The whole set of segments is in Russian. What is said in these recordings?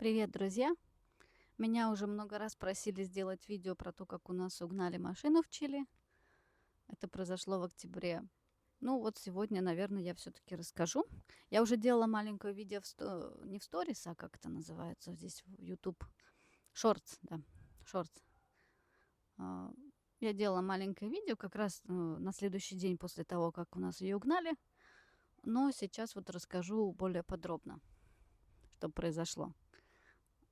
Привет, друзья! Меня уже много раз просили сделать видео про то, как у нас угнали машину в Чили. Это произошло в октябре. Ну вот сегодня, наверное, я все-таки расскажу. Я уже делала маленькое видео не в сторис, а как это называется здесь в YouTube. Шортс, да, шортс. А, Я делала маленькое видео как раз на следующий день после того, как у нас ее угнали. Но сейчас вот расскажу более подробно, что произошло.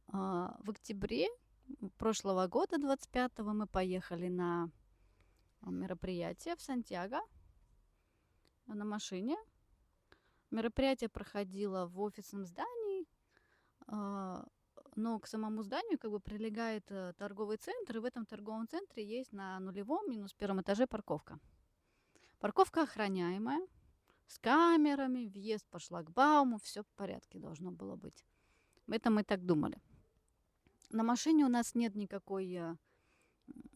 В октябре прошлого года, 25-го, мы поехали на мероприятие в Сантьяго на машине. Мероприятие проходило в офисном здании, но к самому зданию как бы прилегает торговый центр, и в этом торговом центре есть на нулевом минус первом этаже парковка. Парковка охраняемая, с камерами, въезд по шлагбауму, все в порядке должно было быть. Это мы так думали. На машине у нас нет никакой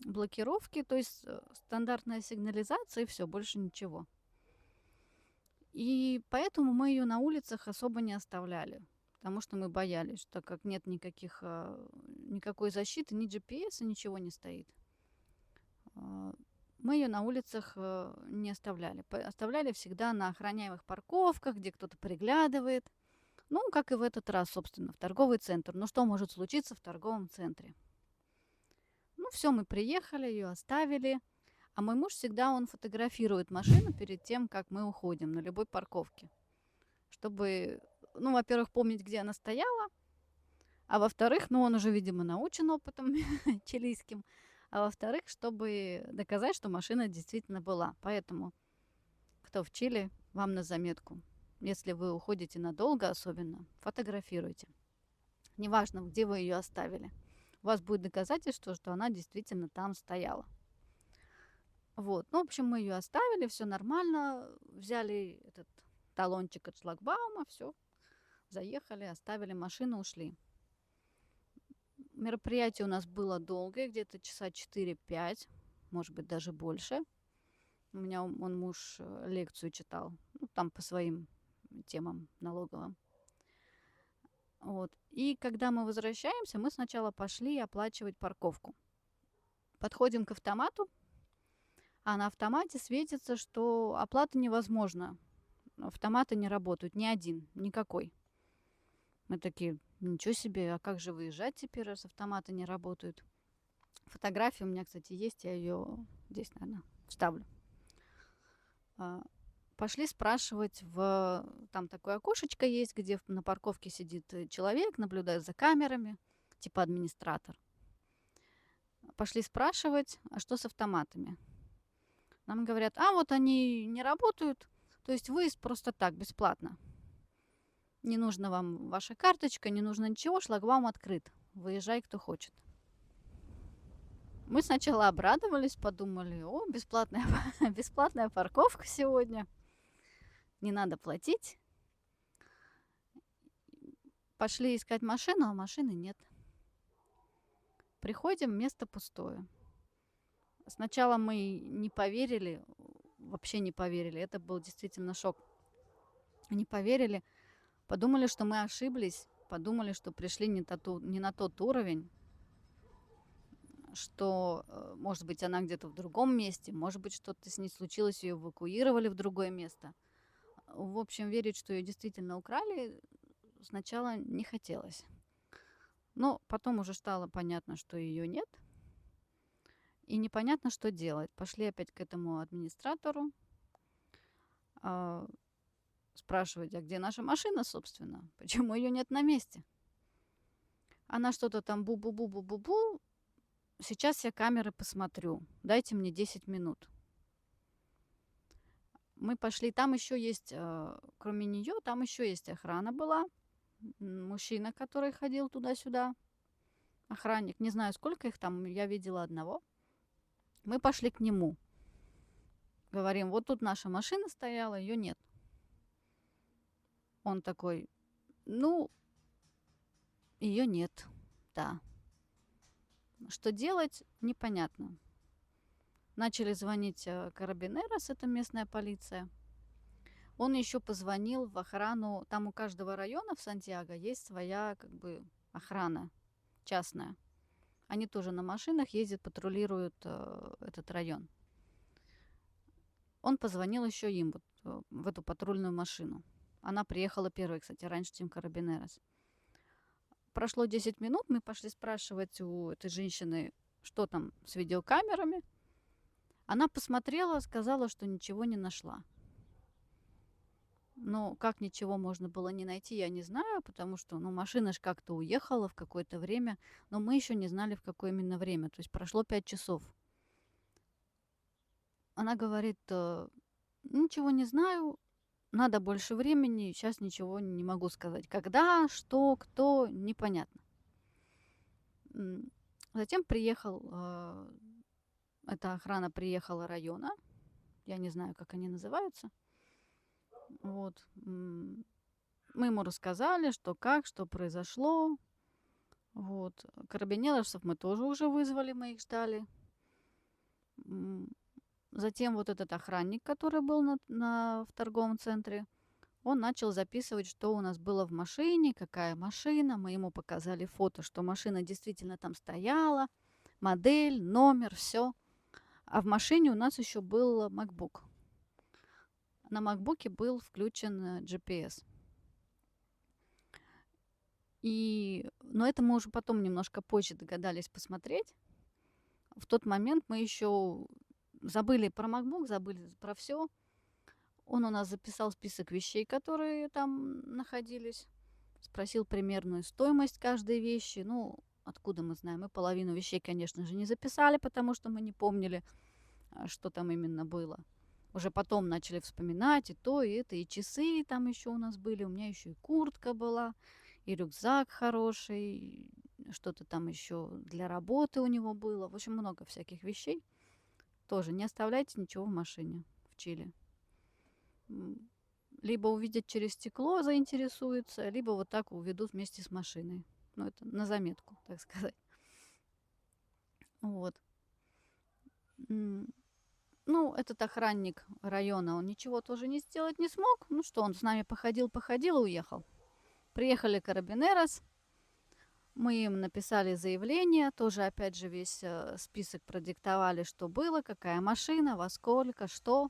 блокировки, то есть стандартная сигнализация и все, больше ничего. И поэтому мы ее на улицах особо не оставляли, потому что мы боялись, что так как нет никакой защиты, ни GPS, ничего не стоит. Мы ее на улицах не оставляли. Оставляли всегда на охраняемых парковках, где кто-то приглядывает. Ну, как и в этот раз, собственно, в торговый центр. Ну, что может случиться в торговом центре? Ну, все, мы приехали, ее оставили. А мой муж всегда, он фотографирует машину перед тем, как мы уходим на любой парковке. Чтобы, ну, во-первых, помнить, где она стояла, а во-вторых, ну, он уже, видимо, научен опытом чилийским, а во-вторых, чтобы доказать, что машина действительно была. Поэтому, кто в Чили, вам на заметку. Если вы уходите надолго особенно, фотографируйте. Неважно, где вы ее оставили. У вас будет доказательство, что она действительно там стояла. Вот. Ну, в общем, мы ее оставили, все нормально. Взяли этот талончик от шлагбаума, все, заехали, оставили машину, ушли. Мероприятие у нас было долгое, где-то часа 4-5, может быть, даже больше. У меня он муж лекцию читал, ну, там по своим темам налоговым. Вот. И когда мы возвращаемся, мы сначала пошли оплачивать парковку. Подходим к автомату, а на автомате светится, что оплата невозможна. Автоматы не работают, ни один, никакой. Мы такие, ничего себе, а как же выезжать теперь, раз автоматы не работают? Фотография у меня, кстати, есть, я ее здесь, наверное, вставлю. Пошли спрашивать там такое окошечко есть, где на парковке сидит человек, наблюдает за камерами, типа администратор. Пошли спрашивать, а что с автоматами? Нам говорят, вот они не работают, то есть выезд просто так, бесплатно. Не нужно вам ваша карточка, не нужно ничего, шлагбаум открыт. Выезжай, кто хочет. Мы сначала обрадовались, подумали, бесплатная, бесплатная парковка сегодня. Не надо платить. Пошли искать машину, а машины нет. Приходим, место пустое. Сначала мы не поверили, вообще не поверили. Это был действительно шок. Не поверили, подумали, что мы ошиблись, подумали, что пришли не на тот уровень, что, может быть, она где-то в другом месте, может быть, что-то с ней случилось, ее эвакуировали в другое место. В общем, верить, что ее действительно украли, сначала не хотелось. Но потом уже стало понятно, что ее нет. И непонятно, что делать. Пошли опять к этому администратору, спрашивать, а где наша машина, собственно? Почему ее нет на месте? Она что-то там бу-бу-бу-бу-бу-бу. Сейчас я камеры посмотрю. Дайте мне 10 минут. Мы пошли, там еще есть, кроме нее, там еще есть охрана была. Мужчина, который ходил туда-сюда. Охранник. Не знаю, сколько их там, я видела одного. Мы пошли к нему. Говорим, вот тут наша машина стояла, ее нет. Он такой, ну, ее нет, да. Что делать, непонятно. Начали звонить карабинерос, это местная полиция. Он еще позвонил в охрану. Там у каждого района в Сантьяго есть своя, как бы, охрана частная. Они тоже на машинах ездят, патрулируют этот район. Он позвонил еще им в эту патрульную машину. Она приехала первой, кстати, раньше, чем Карабинерос. Прошло 10 минут, мы пошли спрашивать у этой женщины, что там с видеокамерами. Она посмотрела, сказала, что ничего не нашла. Но как ничего можно было не найти, я не знаю, потому что машина ж как-то уехала в какое-то время, но мы еще не знали, в какое именно время. То есть прошло 5 часов. Она говорит, ничего не знаю, надо больше времени, сейчас ничего не могу сказать. Когда, что, кто, непонятно. Затем эта охрана приехала района, я не знаю, как они называются. Вот. Мы ему рассказали, что как, что произошло. Вот. Карабинеросов мы тоже уже вызвали, мы их ждали. Затем вот этот охранник, который был в торговом центре, он начал записывать, что у нас было в машине, какая машина. Мы ему показали фото, что машина действительно там стояла, модель, номер, все. А в машине у нас еще был MacBook. На MacBook'е был включен GPS. Но это мы уже потом немножко позже догадались посмотреть. В тот момент мы еще забыли про MacBook, забыли про все. Он у нас записал список вещей, которые там находились. Спросил примерную стоимость каждой вещи. Откуда мы знаем? Мы половину вещей, конечно же, не записали, потому что мы не помнили, что там именно было. Уже потом начали вспоминать и то, и это, и часы там еще у нас были. У меня еще и куртка была, и рюкзак хороший, что-то там еще для работы у него было. В общем, много всяких вещей. Тоже не оставляйте ничего в машине в Чили. Либо увидят через стекло, заинтересуются, либо вот так уведут вместе с машиной. Это на заметку, так сказать. Вот. Этот охранник района, он ничего тоже не сделать не смог. Он с нами походил и уехал. Приехали Карабинерос, мы им написали заявление, тоже опять же весь список продиктовали, что было, какая машина, во сколько, что.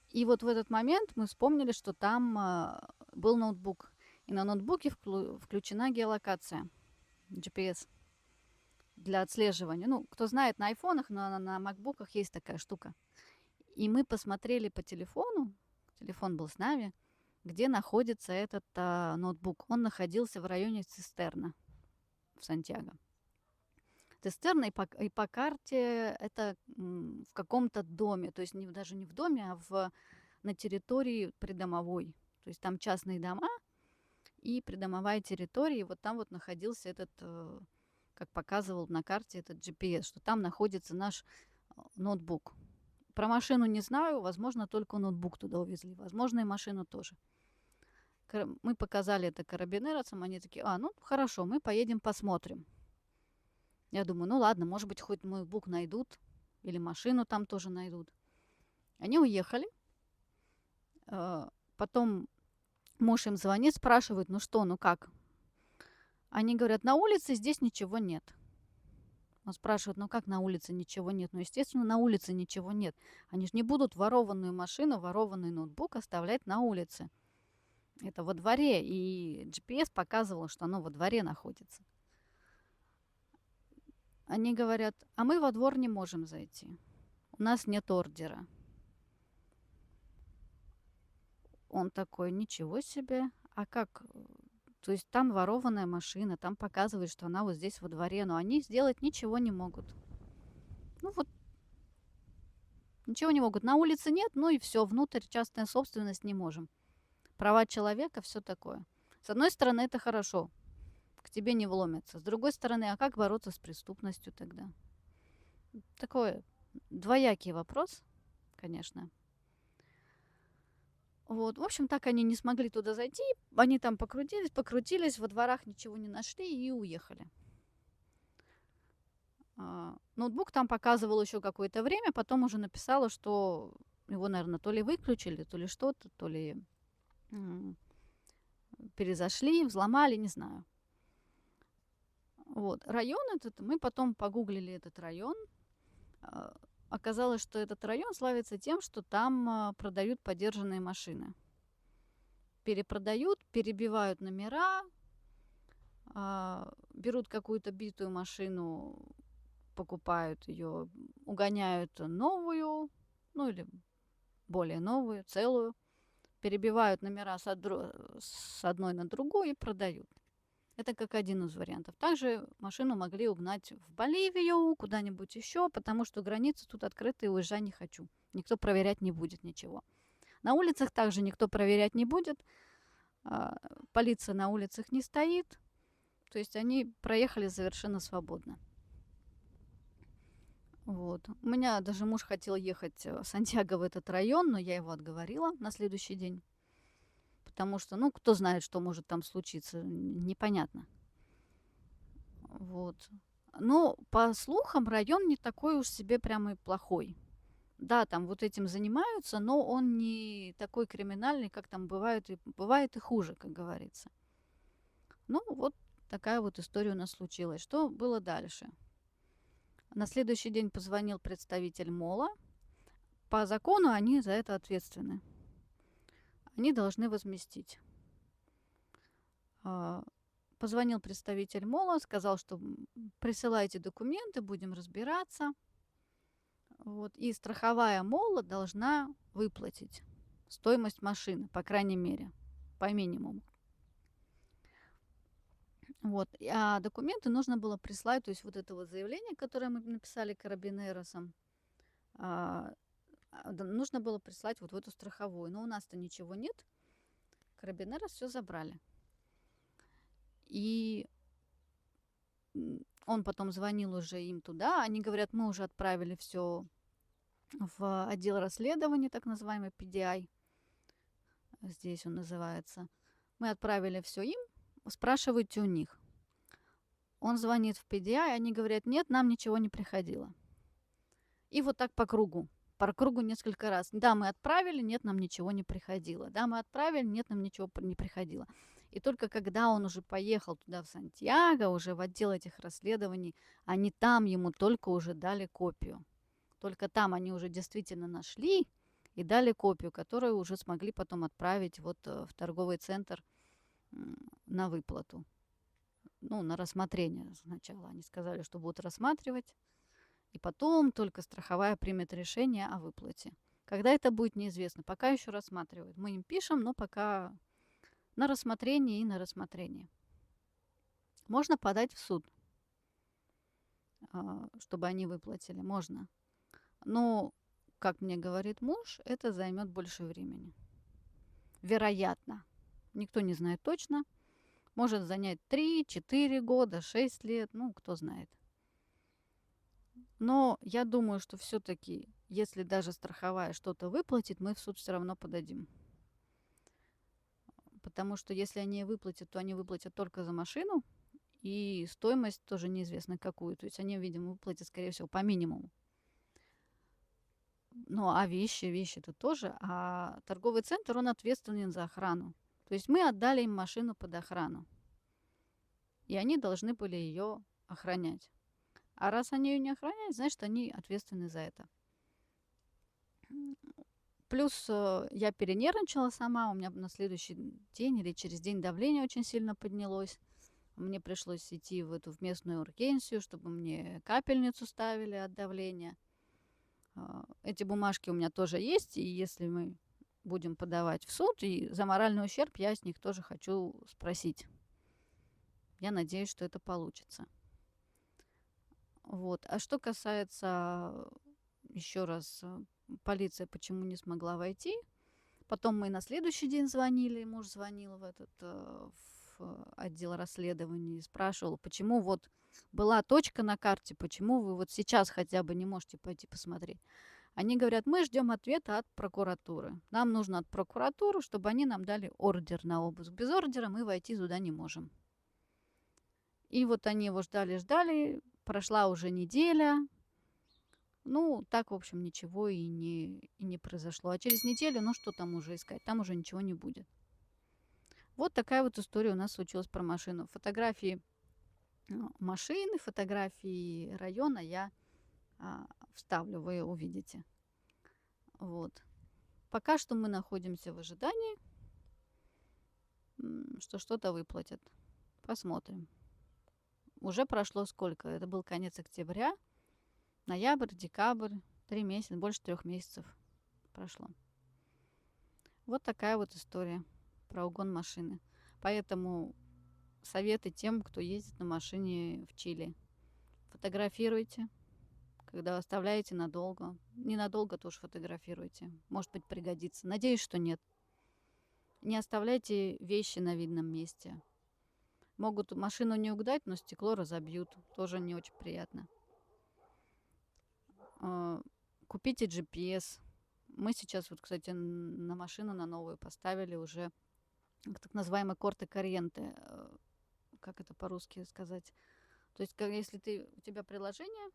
И вот в этот момент мы вспомнили, что там был ноутбук. И на ноутбуке включена геолокация, GPS, для отслеживания. Кто знает, на айфонах, но на макбуках есть такая штука. И мы посмотрели по телефону, телефон был с нами, где находится этот ноутбук. Он находился в районе Цистерна в Сантьяго. Цистерна и по карте это в каком-то доме, то есть даже не в доме, а на территории придомовой. То есть там частные дома и придомовая территория. И вот там вот находился этот, как показывал на карте, этот GPS, что там находится наш ноутбук. Про машину не знаю, возможно, только ноутбук туда увезли, возможно, и машину тоже. Мы показали это карабинеросам, они такие, хорошо, мы поедем посмотрим. Я думаю, ладно, может быть, хоть ноутбук найдут, или машину там тоже найдут. Они уехали. Потом муж им звонит, спрашивает, как? Они говорят, на улице здесь ничего нет. Он спрашивает, как на улице ничего нет? Естественно, на улице ничего нет. Они же не будут ворованную машину, ворованный ноутбук оставлять на улице. Это во дворе, и GPS показывал, что оно во дворе находится. Они говорят, а мы во двор не можем зайти. У нас нет ордера. Он такой, ничего себе. А как? То есть там ворованная машина, там показывает, что она вот здесь во дворе, но они сделать ничего не могут. Ничего не могут. На улице нет, и все, внутрь частная собственность не можем. Права человека, все такое. С одной стороны, это хорошо. К тебе не вломятся. С другой стороны, а как бороться с преступностью тогда? Такой двоякий вопрос, конечно. Вот, в общем, так они не смогли туда зайти. Они там покрутились, во дворах ничего не нашли и уехали. Ноутбук там показывал еще какое-то время, потом уже написала, что его, наверное, то ли выключили, то ли что-то, то ли перезашли, взломали, не знаю. Вот. Район этот, мы потом погуглили этот район. А, Оказалось, что этот район славится тем, что там продают подержанные машины. Перепродают, перебивают номера, берут какую-то битую машину, покупают ее, угоняют новую, ну или более новую, целую, перебивают номера с одной на другую и продают. Это как один из вариантов. Также машину могли угнать в Боливию, куда-нибудь еще, потому что границы тут открыты, и уезжать не хочу. Никто проверять не будет ничего. На улицах также никто проверять не будет. Полиция на улицах не стоит. То есть они проехали совершенно свободно. Вот. У меня даже муж хотел ехать в Сантьяго в этот район, но я его отговорила на следующий день. Потому что, ну, кто знает, что может там случиться, непонятно. Вот. Но, по слухам, район не такой уж себе прямо и плохой. Да, там вот этим занимаются, но он не такой криминальный, как там бывает и хуже, как говорится. Ну, вот такая вот история у нас случилась. Что было дальше? На следующий день позвонил представитель мола. По закону они за это ответственны. Они должны возместить. Позвонил представитель мола, сказал, что присылайте документы, будем разбираться. Вот. И страховая мола должна выплатить стоимость машины, по крайней мере, по минимуму. Вот. А документы нужно было прислать, то есть вот это вот заявление, которое мы написали карабинеросам, нужно было прислать вот в эту страховую. Но у нас-то ничего нет. Карабинерос все забрали. И он потом звонил уже им туда. Они говорят, мы уже отправили все в отдел расследований, так называемый PDI. Здесь он называется. Мы отправили все им. Спрашивайте у них. Он звонит в PDI, они говорят, нет, нам ничего не приходило. И вот так по кругу. По кругу несколько раз. Да, мы отправили, нет, нам ничего не приходило. Да, мы отправили, нет, нам ничего не приходило. И только когда он уже поехал туда, в Сантьяго, уже в отдел этих расследований, они там ему только уже дали копию. Только там они уже действительно нашли и дали копию, которую уже смогли потом отправить вот в торговый центр на выплату. Ну, на рассмотрение сначала. Они сказали, что будут рассматривать. И потом только страховая примет решение о выплате. Когда это будет, неизвестно. Пока еще рассматривают. Мы им пишем, но пока на рассмотрение и на рассмотрение. Можно подать в суд, чтобы они выплатили. Можно. Но, как мне говорит муж, это займет больше времени. Вероятно. Никто не знает точно. Может занять 3, 4 года, 6 лет. Ну, кто знает. Но я думаю, что все-таки, если даже страховая что-то выплатит, мы в суд все равно подадим. Потому что если они выплатят, то они выплатят только за машину, и стоимость тоже неизвестно какую. То есть они, видимо, выплатят, скорее всего, по минимуму. Ну, а вещи-то тоже. А торговый центр, он ответственен за охрану. То есть мы отдали им машину под охрану. И они должны были ее охранять. А раз они ее не охраняют, значит, они ответственны за это. Плюс я перенервничала сама, у меня на следующий день или через день давление очень сильно поднялось. Мне пришлось идти в эту местную ургенцию, чтобы мне капельницу ставили от давления. Эти бумажки у меня тоже есть, и если мы будем подавать в суд, и за моральный ущерб я с них тоже хочу спросить. Я надеюсь, что это получится. Вот. А что касается, еще раз, полиция почему не смогла войти. Потом мы на следующий день звонили, муж звонил в отдел расследований и спрашивал, почему вот была точка на карте, почему вы вот сейчас хотя бы не можете пойти посмотреть. Они говорят, мы ждем ответа от прокуратуры. Нам нужно от прокуратуры, чтобы они нам дали ордер на обыск. Без ордера мы войти туда не можем. И вот они его ждали, прошла уже неделя. Ну, так, в общем, ничего и не произошло. А через неделю, ну, что там уже искать? Там уже ничего не будет. Вот такая вот история у нас случилась про машину. Фотографии машины, фотографии района я вставлю, вы увидите. Вот. Пока что мы находимся в ожидании, что что-то выплатят. Посмотрим. Уже прошло сколько? Это был конец октября, ноябрь, декабрь, 3 месяца, больше 3 месяцев прошло. Вот такая вот история про угон машины. Поэтому советы тем, кто ездит на машине в Чили. Фотографируйте, когда оставляете надолго. Ненадолго тоже фотографируйте. Может быть, пригодится. Надеюсь, что нет. Не оставляйте вещи на видном месте. Могут машину не угнать, но стекло разобьют. Тоже не очень приятно. Купите GPS. Мы сейчас, вот, кстати, на машину, на новую поставили уже так называемый корте корриенте. Как это по-русски сказать? То есть, если у тебя приложение,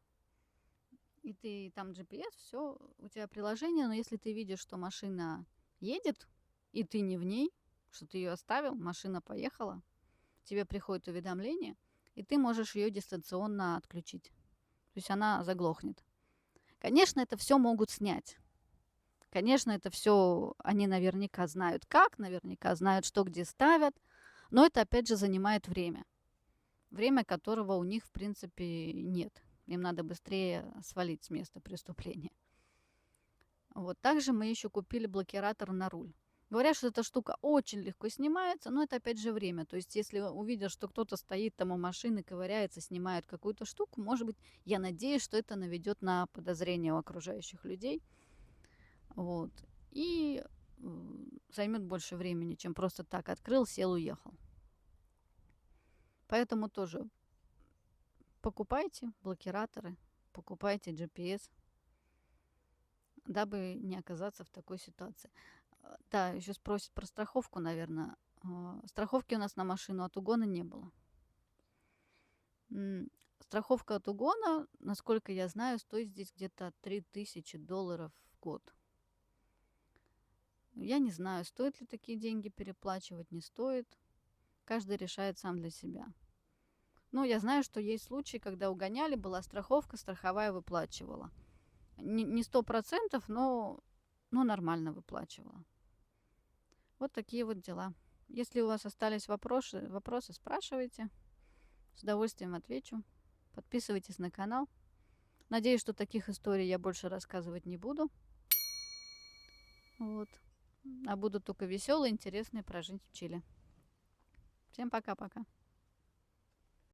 и ты там GPS, все, у тебя приложение, но если ты видишь, что машина едет, и ты не в ней, что ты ее оставил, машина поехала, тебе приходит уведомление, и ты можешь ее дистанционно отключить. То есть она заглохнет. Конечно, это все могут снять. Конечно, это все они наверняка знают как, наверняка знают, что где ставят, но это опять же занимает время. Время которого у них, в принципе, нет. Им надо быстрее свалить с места преступления. Вот. Также мы еще купили блокиратор на руль. Говорят, что эта штука очень легко снимается, но это опять же время. То есть, если увидят, что кто-то стоит там у машины, ковыряется, снимает какую-то штуку, может быть, я надеюсь, что это наведет на подозрение у окружающих людей. Вот. И займет больше времени, чем просто так открыл, сел, уехал. Поэтому тоже покупайте блокираторы, покупайте GPS, дабы не оказаться в такой ситуации. Да, еще спросят про страховку, наверное. Страховки у нас на машину от угона не было. Страховка от угона, насколько я знаю, стоит здесь где-то $3000 в год. Я не знаю, стоит ли такие деньги переплачивать, не стоит. Каждый решает сам для себя. Но я знаю, что есть случаи, когда угоняли, была страховка, страховая выплачивала. Не 100%, но нормально выплачивала. Вот такие вот дела. Если у вас остались вопросы, спрашивайте. С удовольствием отвечу. Подписывайтесь на канал. Надеюсь, что таких историй я больше рассказывать не буду. Вот. А будут только веселые, интересные про жизнь в Чили. Всем пока-пока.